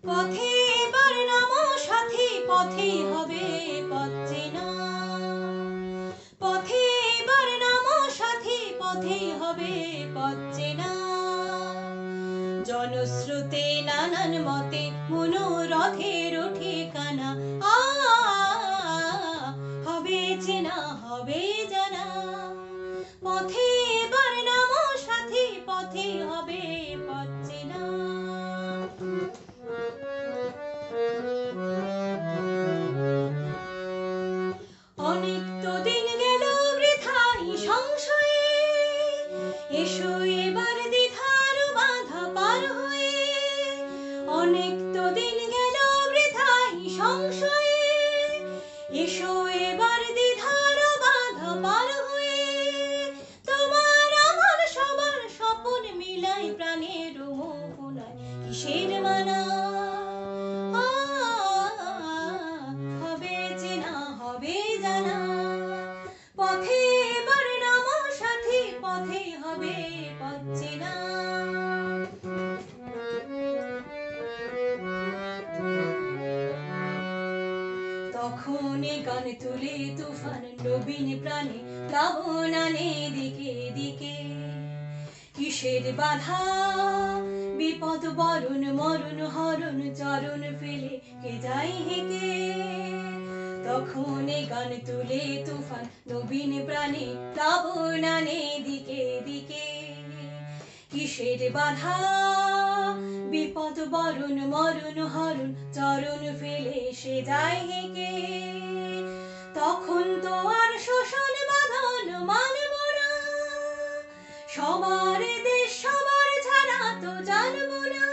পথে এবার নামো সাথী, পথে হবে পথ চেনা। পথে এবার নামো সাথী, পথে হবে পথ চেনা। জনস্রোতে নানান মতে মনোরথের ঠিকানা। হবে চেনা, হবে জানা। পথে এবার নামো সাথী, পথে হবে পথ চেনা। অনেক তো দিন গেল বৃথাই সংশয়ে, এসো এবার দ্বিধার বাধা পার হয়ে। অনেক তো দিন গেল বৃথাই সংশয়ে, এসো এবার দ্বিধার বাধা পার হয়ে। তোমার আমার সবার স্বপন মিলাই প্রাণের মোহনায় কিসের মানা। হবে চেনা, হবে জানা। পথে এবার নামো সাথী, পথে হবে পথ চেনা। তখন গান তুলে তুফান নবীন প্রাণে প্লাবন আনে দিকে দিকে। কিসের বাধা বিপদ বরণ মরণ হরণ চরণ ফেলে কে যাই হেঁকে। তখন গান তুলে তুফান নবীন প্রাণে প্লাবন আনে দিকে দিকে। কিসের বাধা বিপদ বরণ মরণ হরণ চরণ ফেলে সে যায় হেঁকে। তখন তো আর শোষণ বাঁধন মানব না, সবার দেশ সবার ছাড়া তো জানব না।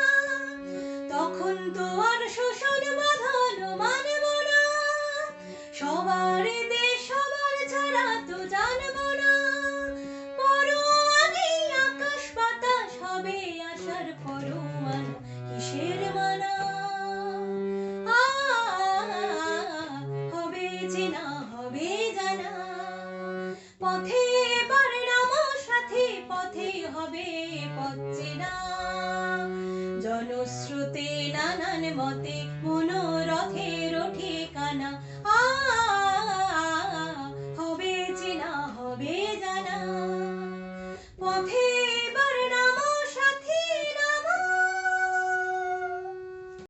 তখন তো আর শোষণ বাঁধন মানব না, সবার দেশ সবার ছাড়া তো জানব না। পরো আগেই আকাশ বাতাস হবে আশার পরোয়ানা, কিসের মানা। হবে চেনা, হবে জানা। পথে এবার নামো সাথী, পথে হবে পথ চেনা। জনস্রোতে নানান মতে মনোরথে